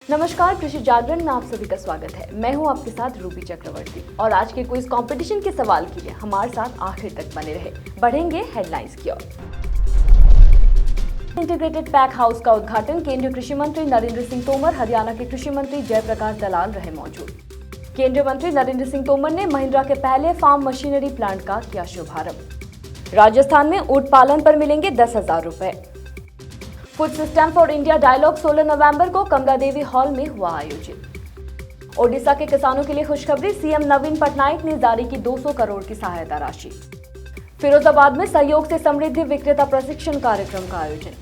नमस्कार, कृषि जागरण में आप सभी का स्वागत है। मैं हूं आपके साथ रूबी चक्रवर्ती और आज के क्विज कंपटीशन के सवाल के लिए हमारे साथ आखिर तक बने रहे। बढ़ेंगे हेडलाइंस की ओर। इंटीग्रेटेड पैक हाउस का उद्घाटन केंद्रीय कृषि मंत्री नरेंद्र सिंह तोमर, हरियाणा के कृषि मंत्री जयप्रकाश दलाल रहे मौजूद। केंद्रीय मंत्री नरेंद्र सिंह तोमर ने महिंद्रा के पहले फार्म मशीनरी प्लांट का किया शुभारंभ। राजस्थान में ऊंट पालन पर मिलेंगे 10,000 रुपए। Food system for India dialogue 16 नवंबर को कमला देवी हॉल में हुआ आयोजित। ओडिशा के किसानों के लिए खुशखबरी, सीएम नवीन पटनायक ने जारी की 200 करोड़ की सहायता राशि। फिरोजाबाद में सहयोग से समृद्धि विक्रेता प्रशिक्षण कार्यक्रम का आयोजन।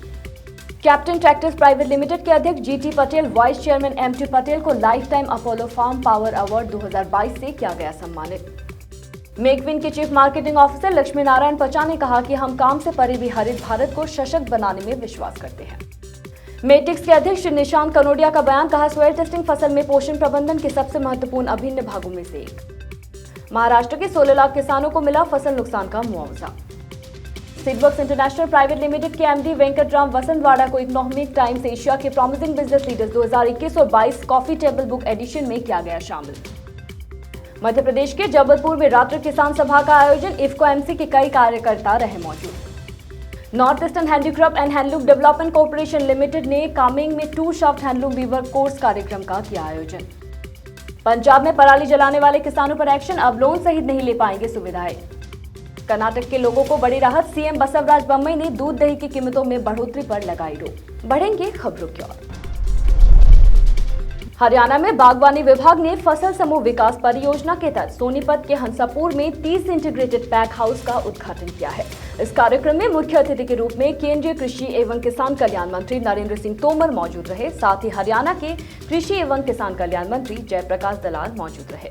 कैप्टन ट्रैक्टर्स प्राइवेट लिमिटेड के अध्यक्ष GT Patel, vice chairman MT Patel को life time Apollo farm power award 2022 से किया गया सम्मानित। मेकविन के chief marketing officer Lakshmi Narayan Pacha ने कहा कि हम काम से परे भी हरित भारत को सशक्त बनाने में विश्वास करते हैं। मेटिक्स के अध्यक्ष निशांत कनोडिया का बयान, कहा सॉइल टेस्टिंग फसल में पोषण प्रबंधन के सबसे महत्वपूर्ण अभिन्न भागों में से एक। महाराष्ट्र के 16 लाख किसानों को मिला फसल नुकसान का मुआवजा। सीडवर्क्स इंटरनेशनल प्राइवेट लिमिटेड के एमडी वेंकटराम वसंतवाड़ा को इकोनॉमिक टाइम्स एशिया के प्रॉमिसिंग बिजनेस लीडर्स 2021 और 22 कॉफी टेबल बुक एडिशन में किया गया शामिल। मध्य प्रदेश के जबलपुर में राष्ट्रीय किसान सभा का आयोजन, इफ्को एमसी के कई कार्यकर्ता रहे मौजूद। North eastern handicraft and handloom development corporation limited ने कामेंग में 2 शाफ्ट हैंडलूम वीवर कोर्स कार्यक्रम का किया आयोजन। पंजाब में पराली जलाने वाले किसानों पर एक्शन, अब लोन सहित नहीं ले पाएंगे सुविधाएं। कर्नाटक के लोगों को बड़ी राहत, सीएम बसवराज बोम्मई ने दूध दही की कीमतों में बढ़ोतरी पर लगाई रोक। बढ़ेंगे खबरों की ओर। हरियाणा में बागवानी विभाग ने फसल समूह विकास परियोजना के तहत सोनीपत के हंसापुर में 30 इंटीग्रेटेड पैक हाउस का उद्घाटन किया है। इस कार्यक्रम में मुख्य अतिथि के रूप में केंद्रीय कृषि एवं किसान कल्याण मंत्री नरेंद्र सिंह तोमर मौजूद रहे। साथ ही हरियाणा के कृषि एवं किसान कल्याण मंत्री जयप्रकाश दलाल मौजूद रहे।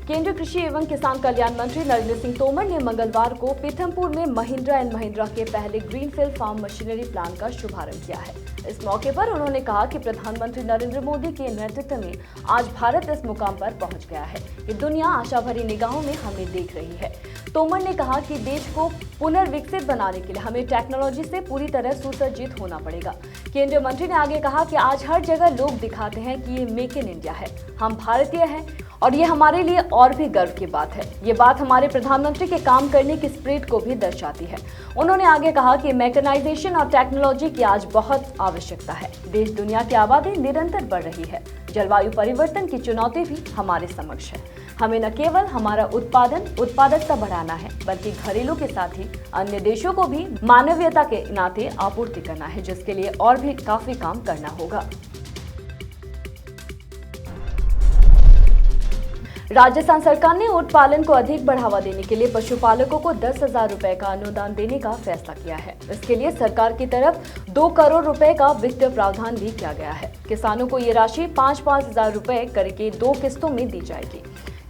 केंद्रीय कृषि एवं किसान कल्याण मंत्री नरेंद्र सिंह तोमर ने मंगलवार को पीथमपुर में महिंद्रा एंड महिंद्रा के पहले ग्रीनफील्ड फार्म मशीनरी प्लांट का शुभारंभ किया है। इस मौके पर उन्होंने कहा कि प्रधानमंत्री नरेंद्र मोदी के नेतृत्व में आज भारत इस मुकाम पर पहुंच गया है कि दुनिया आशा भरी निगाहों में हमें देख रही है। तोमर ने कहा कि देश को पुनर्विकसित बनाने के लिए हमें टेक्नोलॉजी से पूरी तरह सुसज्जित होना पड़ेगा। केंद्रीय मंत्री ने आगे कहा कि आज हर जगह लोग दिखाते हैं कि ये मेक इन इंडिया है, हम भारतीय हैं और ये हमारे लिए और भी गर्व की बात है। ये बात हमारे प्रधानमंत्री के काम करने की स्पिरिट को भी दर्शाती है। उन्होंने आगे कहा कि मैकेनाइजेशन और टेक्नोलॉजी की आज बहुत आवश्यकता है। देश दुनिया की आबादी निरंतर बढ़ रही है। जलवायु परिवर्तन की चुनौती भी हमारे समक्ष है। हमें न केवल हमारा उत्पादकता बढ़ाना है, बल्कि घरेलू के साथ ही अन्य देशों को भी मानवीयता के नाते आपूर्ति करना है, जिसके लिए और भी काफी काम करना होगा। राजस्थान सरकार ने ऊंट पालन को अधिक बढ़ावा देने के लिए पशुपालकों को 10,000 रुपए का अनुदान देने का फैसला किया है। इसके लिए सरकार की तरफ 2 करोड़ रुपए का वित्तीय प्रावधान भी किया गया है। किसानों को ये राशि 5-5 हजार रुपए करके 2 किस्तों में दी जाएगी।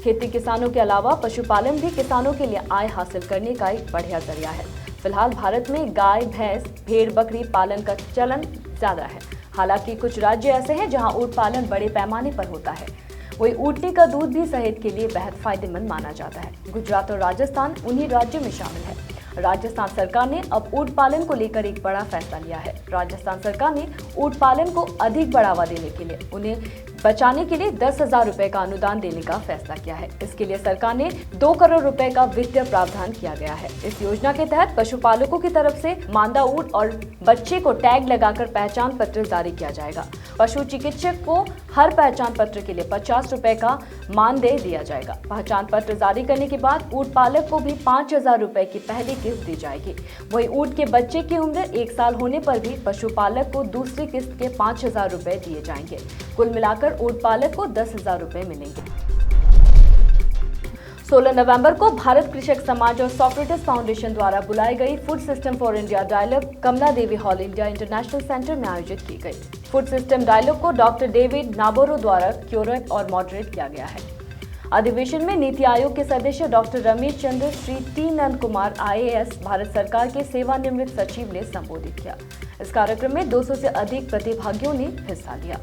खेती किसानों के अलावा पशुपालन भी किसानों के लिए आय हासिल करने का एक बढ़िया जरिया है। फिलहाल भारत में गाय, भैंस, भेड़, बकरी पालन का चलन ज्यादा है। हालांकि कुछ राज्य ऐसे हैं जहां ऊंट पालन बड़े पैमाने पर होता है। वही ऊँटनी का दूध भी सेहत के लिए बेहद फायदेमंद माना जाता है। गुजरात और राजस्थान उन्हीं राज्यों में शामिल है। राजस्थान सरकार ने अब ऊंट पालन को लेकर एक बड़ा फैसला लिया है। राजस्थान सरकार ने ऊंट पालन को अधिक बढ़ावा देने के लिए उन्हें बचाने के लिए 10,000 रुपए का अनुदान देने का फैसला किया है। इसके लिए सरकार ने 2 करोड़ रुपए का वित्तीय प्रावधान किया गया है। इस योजना के तहत पशुपालकों की तरफ से मादा ऊंट और बच्चे को टैग लगाकर पहचान पत्र जारी किया जाएगा। पशु चिकित्सक को हर पहचान पत्र के लिए 50 रुपए का मानदेय दिया जाएगा। पहचान पत्र जारी करने के बाद ऊंट पालक को भी 5,000 रुपए की पहली किस्त दी जाएगी। वही ऊंट के बच्चे की उम्र 1 साल होने पर भी पशुपालक को दूसरी किस्त के 5,000 रुपए दिए जाएंगे। कुल मिलाकर ऊंट पालक को 10,000 रुपए मिलेंगे। 16 नवंबर को भारत कृषक समाज और सॉक्रेटिस फाउंडेशन द्वारा बुलाई गई food system for India dialogue Kamala Devi hall India international centre में आयोजित की गई। फूड सिस्टम डायलॉग को डॉक्टर डेविड नाबोरो द्वारा क्यूरेट और मॉडरेट किया गया है। अधिवेशन में नीति आयोग के सदस्य doctor Ramesh Chandra, Shri T Nand Kumar IAS, Bharat सरकार के सेवानिवृत्त सचिव ने संबोधित किया। इस कार्यक्रम में 200 से अधिक प्रतिभागियों ने हिस्सा लिया।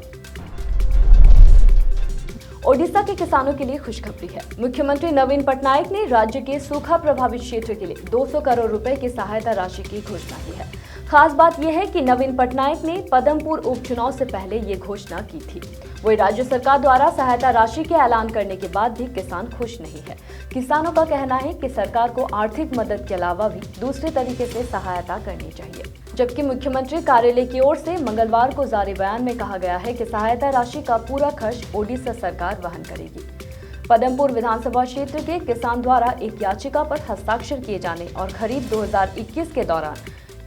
ओडिशा के किसानों के लिए खुशखबरी है। मुख्यमंत्री नवीन पटनायक ने राज्य के सूखा प्रभावित क्षेत्र के लिए 200 करोड़ रुपए की सहायता राशि की घोषणा की है। खास बात यह है कि नवीन पटनायक ने पदमपुर उपचुनाव से पहले ये घोषणा की थी। वही राज्य सरकार द्वारा सहायता राशि के ऐलान करने के बाद भी किसान खुश नहीं है। किसानों का कहना है कि सरकार को आर्थिक मदद के अलावा भी दूसरे तरीके से सहायता करनी चाहिए। जबकि मुख्यमंत्री कार्यालय की ओर से मंगलवार को जारी बयान में कहा गया है कि सहायता राशि का पूरा खर्च ओडिशा सरकार वहन करेगी। पदमपुर विधानसभा क्षेत्र के किसान द्वारा एक याचिका पर हस्ताक्षर किए जाने और खरीफ 2021 के दौरान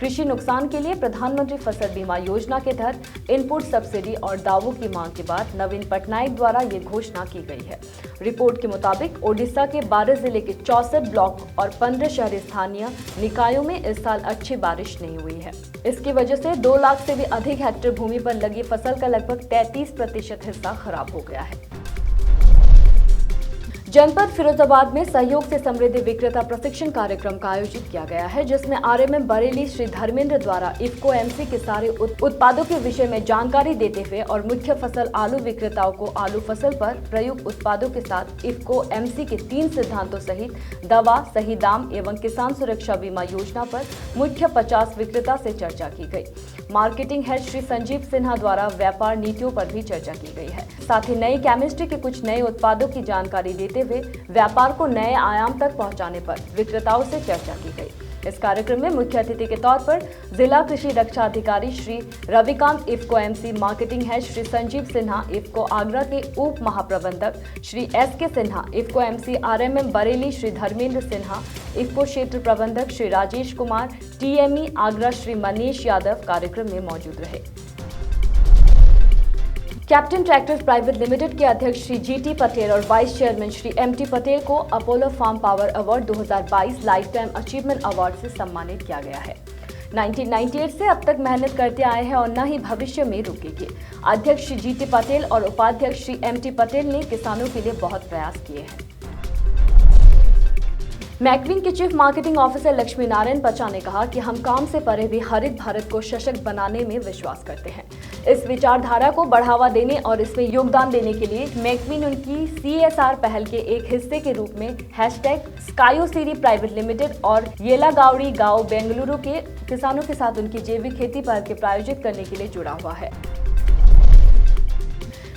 कृषि नुकसान के लिए प्रधानमंत्री फसल बीमा योजना के तहत इनपुट सब्सिडी और दावों की मांग के बाद नवीन पटनायक द्वारा ये घोषणा की गई है। रिपोर्ट के मुताबिक ओडिशा के 12 जिले के 64 ब्लॉक और 15 शहरी स्थानीय निकायों में इस साल अच्छी बारिश नहीं हुई है। इसकी वजह से 2 लाख से भी अधिक हेक्टेयर भूमि पर लगी फसल का लगभग 33% हिस्सा खराब हो गया है। जनपद फिरोजाबाद में सहयोग से समृद्धि विक्रेता प्रशिक्षण कार्यक्रम का आयोजित किया गया है, जिसमें आरएमएम बरेली श्री धर्मेंद्र द्वारा इफ्को एमसी के सारे उत्पादों के विषय में जानकारी देते हुए और मुख्य फसल आलू विक्रेताओं को आलू फसल पर प्रयुक्त उत्पादों के साथ इफ्को एमसी के 3 सिद्धांतों सहित दवा, सही दाम एवं किसान सुरक्षा बीमा योजना पर मुख्य 50 विक्रेता से चर्चा की गई। मार्केटिंग हेड श्री संजीव सिन्हा द्वारा व्यापार नीतियों पर भी चर्चा की गई है। साथ ही नई केमिस्ट्री के कुछ नए उत्पादों की जानकारी देते हुए व्यापार को नए आयाम तक पहुंचाने पर विक्रेताओं से चर्चा की गई। इस कार्यक्रम में मुख्य अतिथि के तौर पर जिला कृषि रक्षा अधिकारी Shri Ravikant IFFCO MC, marketing head Shri Sanjeev Sinha IFFCO Agra के उप महाप्रबंधक Shri SK Sinha, IFFCO MC RMM Bareilly Shri Dharmendra Sinha, IFFCO क्षेत्र प्रबंधक श्री राजेश कुमार, टीएमई आगरा श्री मनीष यादव कार्यक्रम में मौजूद रहे। कैप्टन ट्रैक्टर्स प्राइवेट लिमिटेड के अध्यक्ष श्री जीटी पटेल और vice chairman Shri MT Patel को Apollo farm power award 2022 life time achievement award से सम्मानित किया गया है। 1998 से अब तक मेहनत करते आए हैं और न ही भविष्य में रुकेंगे। अध्यक्ष श्री जीटी पटेल और उपाध्यक्ष श्री एमटी पटेल ने किसानों के लिए बहुत प्रयास किए हैं। मैक्विन के chief marketing officer Lakshmi Narayan Pacha ने कहा कि हम काम से परे भी हरित भारत को सशक्त बनाने में विश्वास करते हैं। इस विचारधारा को बढ़ावा देने और इसमें योगदान देने के लिए मैक्विन उनकी CSR पहल के एक हिस्से के रूप में #स्कायोसीरी प्राइवेट लिमिटेड और येलागावड़ी गांव बेंगलुरु के किसानों के साथ उनकी जैविक खेती पहल के प्रायोजित करने के लिए जुड़ा हुआ है।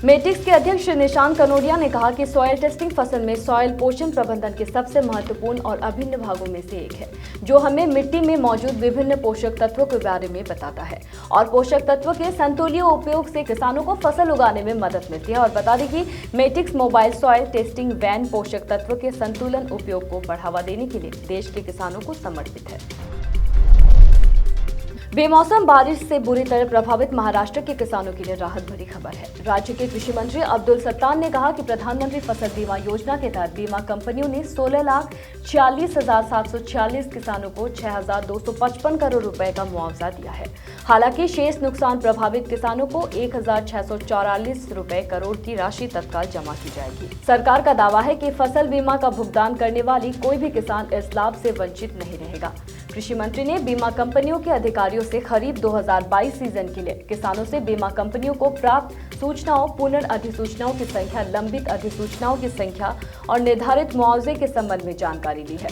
मेटिक्स के अध्यक्ष निशांत कनोडिया ने कहा कि सॉयल टेस्टिंग फसल में सॉयल पोषण प्रबंधन के सबसे महत्वपूर्ण और अभिन्न भागों में से एक है, जो हमें मिट्टी में मौजूद विभिन्न पोषक तत्वों के बारे में बताता है और पोषक तत्वों के संतुलित उपयोग से किसानों को फसल उगाने में मदद मिलती है। और बता दें कि मेटिक्स मोबाइल सॉयल टेस्टिंग वैन पोषक तत्वों के संतुलन उपयोग को बढ़ावा देने के लिए देश के किसानों को समर्पित है। बेमौसम बारिश से बुरी तरह प्रभावित महाराष्ट्र के किसानों के लिए राहत भरी खबर है। राज्य के कृषि मंत्री अब्दुल सत्तार ने कहा कि प्रधानमंत्री फसल बीमा योजना के तहत बीमा कंपनियों ने 16,46,746 किसानों को 6,255 करोड़ रुपए का मुआवजा दिया है। हालांकि शेष नुकसान प्रभावित किसानों को 1,644 रुपए करोड़ की राशि तत्काल जमा की जाएगी। सरकार का दावा है कि फसल बीमा का भुगतान करने वाली कोई भी किसान इस लाभ से वंचित नहीं रहेगा। कृषि मंत्री ने बीमा कंपनियों के अधिकारियों से खरीफ 2022 सीजन के लिए किसानों से बीमा कंपनियों को प्राप्त सूचनाओं, पुनर्अधिसूचनाओं की संख्या, लंबित अधिसूचनाओं की संख्या और निर्धारित मुआवजे के संबंध में जानकारी ली है।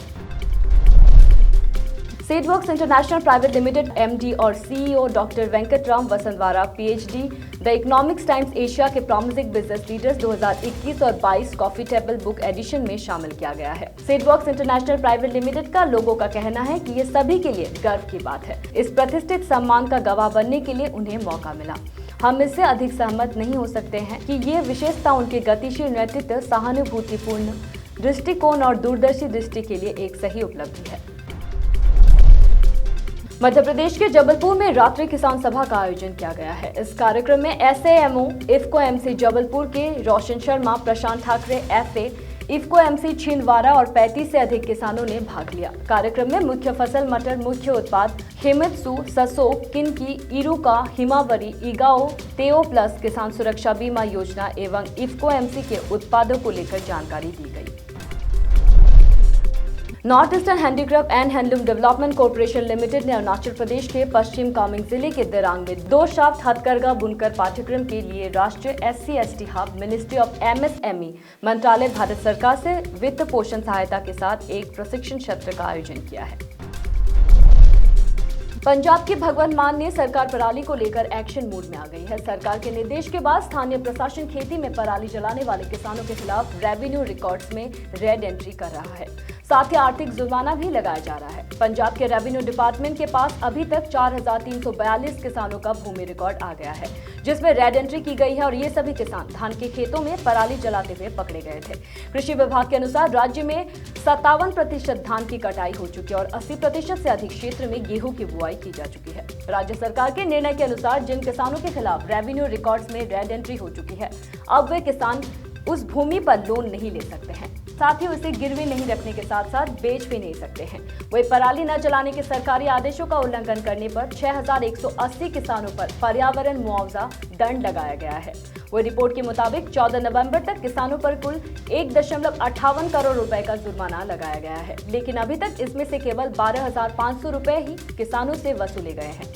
Seedworks international private limited MD और CEO doctor Venkatram Vasantavara PhD the Economics Times Asia के प्रॉमिसिंग बिजनेस लीडर्स 2021 और 22 कॉफी टेबल बुक एडिशन में शामिल किया गया है। सीडवर्क्स इंटरनेशनल प्राइवेट लिमिटेड का लोगों का कहना है कि ये सभी के लिए गर्व की बात है। इस प्रतिष्ठित सम्मान का गवाह बनने के लिए उन्हें मौका मिला। हम इससे अधिक सहमत नहीं हो सकते हैं कि ये विशेषता उनके गतिशील नेतृत्व, सहानुभूतिपूर्ण दृष्टिकोण और दूरदर्शी दृष्टि के लिए एक सही उपलब्धि है। मध्य प्रदेश के जबलपुर में रात्रि किसान सभा का आयोजन किया गया है। इस कार्यक्रम में SAMO इफ्को एमसी जबलपुर के रोशन शर्मा, प्रशांत ठाकरे FA, इफ्को एमसी छिंदवाड़ा और 35 से अधिक किसानों ने भाग लिया। कार्यक्रम में मुख्य फसल मटर, मुख्य उत्पाद हेमित्सु, ससो, किनकी, इरुका, हिमावरी, इगाओ, तेओ प्लस, किसान सुरक्षा बीमा योजना एवं इफ्को एमसी के उत्पादों को लेकर जानकारी दी गई। North eastern handicraft and handloom development corporation limited ने अरुणाचल प्रदेश के पश्चिम कामेंग जिले के दिरांग में 2 शाफ्ट हथकरघा बुनकर पाठ्यक्रम के लिए राष्ट्रीय SC/ST hub, ministry of MSME मंत्रालय, भारत सरकार से वित्त पोषण सहायता के साथ एक प्रशिक्षण सत्र का आयोजन किया है। पंजाब के भगवंत मान ने सरकार पराली को लेकर एक्शन मोड में आ गई है। सरकार के निर्देश के बाद स्थानीय प्रशासन खेती में पराली जलाने वाले किसानों के खिलाफ रेवेन्यू रिकॉर्ड्स में रेड एंट्री कर रहा है। साथ ही आर्थिक जुर्माना भी लगाया जा रहा है। पंजाब के रेवेन्यू डिपार्टमेंट के पास अभी तक 4342 किसानों का भूमि रिकॉर्ड आ गया है, जिसमें रेड एंट्री की गई है और ये सभी किसान धान के खेतों में पराली जलाते हुए पकड़े गए थे। कृषि विभाग के अनुसार राज्य में 57% धान की कटाई हो चुकी है और 80% से अधिक क्षेत्र में गेहूं की बुआई की जा चुकी है। राज्य सरकार के निर्णय के अनुसार जिन किसानों के खिलाफ रेवेन्यू रिकॉर्ड्स में रेड एंट्री हो चुकी है, अब वे किसान उस भूमि पर लोन नहीं ले सकते हैं। साथ ही उसे गिरवी नहीं रखने के साथ साथ बेच भी नहीं सकते हैं। वही पराली न जलाने के सरकारी आदेशों का उल्लंघन करने पर 6180 किसानों पर पर्यावरण मुआवजा दंड लगाया गया है। वही रिपोर्ट के मुताबिक 14 नवंबर तक किसानों पर कुल 1.58 करोड़ रुपए का जुर्माना लगाया गया है, लेकिन अभी तक इसमें से केवल 12,500 रुपए ही किसानों से वसूले गए हैं।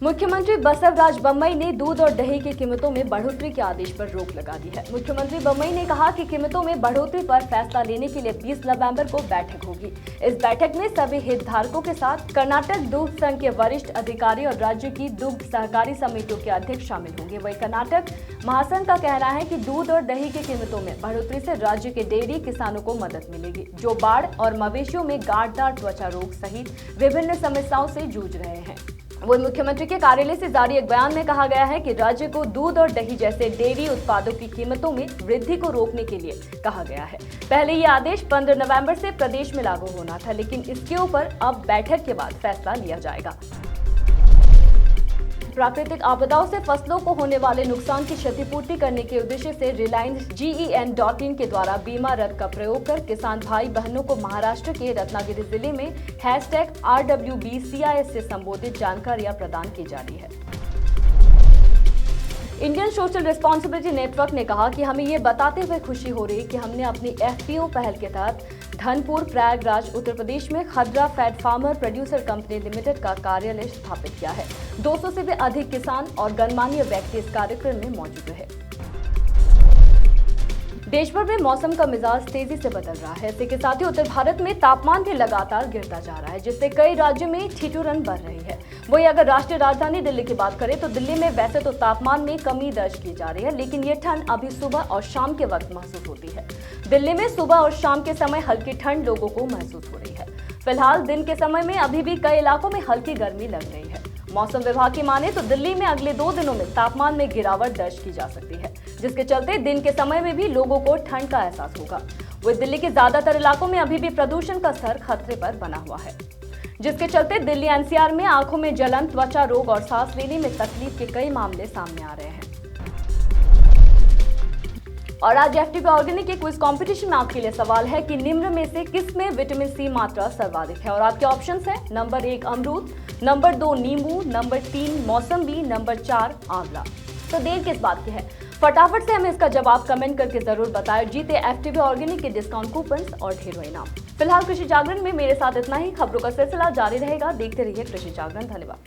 मुख्यमंत्री बसवराज बोम्मई ने दूध और दही की कीमतों में बढ़ोतरी के आदेश पर रोक लगा दी है। मुख्यमंत्री बोम्मई ने कहा कि कीमतों में बढ़ोतरी पर फैसला लेने के लिए 20 नवंबर को बैठक होगी। इस बैठक में सभी हितधारकों के साथ कर्नाटक दुग्ध संघ के वरिष्ठ अधिकारी और राज्य की दुग्ध सहकारी समितियों के अध्यक्ष शामिल होंगे। वहीं कर्नाटक महासंघ का कहना है कि दूध और दही की कीमतों में बढ़ोतरी से राज्य के डेयरी किसानों को मदद मिलेगी, जो बाढ़ और मवेशियों में गांठदार त्वचा रोग सहित विभिन्न समस्याओं से जूझ रहे हैं। वही मुख्यमंत्री के कार्यालय से जारी एक बयान में कहा गया है कि राज्य को दूध और दही जैसे डेयरी उत्पादों की कीमतों में वृद्धि को रोकने के लिए कहा गया है। पहले ये आदेश 15 नवंबर से प्रदेश में लागू होना था, लेकिन इसके ऊपर अब बैठक के बाद फैसला लिया जाएगा। प्राकृतिक आपदाओं से फसलों को होने वाले नुकसान की क्षतिपूर्ति करने के उद्देश्य से रिलायंस GEN.in के द्वारा बीमा रथ का प्रयोग कर किसान भाई बहनों को महाराष्ट्र के रत्नागिरी जिले में #RWBCIS से संबोधित जानकारियां प्रदान की जा रही है। इंडियन सोशल रिस्पॉन्सिबिलिटी नेटवर्क ने कहा कि हमें ये बताते हुए खुशी हो रही है कि हमने अपनी FPO पहल के तहत धनपुर प्रयागराज उत्तर प्रदेश में Khadra fat farmer producer company limited का कार्यालय स्थापित किया है। 200 से भी अधिक किसान और गणमान्य व्यक्ति इस कार्यक्रम में मौजूद रहे। देश भर में मौसम का मिजाज तेजी से बदल रहा है। इसी के साथ ही उत्तर भारत में तापमान भी लगातार गिरता जा रहा है, जिससे कई राज्यों में ठिठुरन बढ़ रही है। वही अगर राष्ट्रीय राजधानी दिल्ली की बात करें तो दिल्ली में वैसे तो तापमान में कमी दर्ज की जा रही है, लेकिन ये ठंड अभी सुबह और शाम के वक्त महसूस होती है। दिल्ली में सुबह और शाम के समय हल्की ठंड लोगों को महसूस हो रही है। फिलहाल दिन के समय में अभी भी कई इलाकों में हल्की गर्मी लग रही है। मौसम विभाग की माने तो दिल्ली में अगले 2 दिनों में तापमान में गिरावट दर्ज की जा सकती है, जिसके चलते दिन के समय में भी लोगों को ठंड का एहसास होगा। वही दिल्ली के ज्यादातर इलाकों में अभी भी प्रदूषण का स्तर खतरे पर बना हुआ है, जिसके चलते दिल्ली NCR में आंखों में जलन, त्वचा रोग और सांस लेने में तकलीफ के कई मामले सामने आ रहे हैं। और आज FTP ऑर्गेनिक के क्विज कंपटीशन में आपके लिए सवाल है कि निम्न में से किस में विटामिन C मात्रा सर्वाधिक है। और आपके ऑप्शंस हैं नंबर 1 अमरूद, नंबर 2 नींबू, नंबर 3 मौसम्बी, नंबर 4 आंवला। तो देर किस बात की है, फटाफट से हमें इसका जवाब कमेंट करके जरूर बताएं। जीते FTP ऑर्गेनिक के डिस्काउंट कूपन्स और ढेरों इनाम। फिलहाल कृषि जागरण में मेरे साथ इतना ही। खबरों का सिलसिला जारी रहेगा, देखते रहिए कृषि जागरण। धन्यवाद।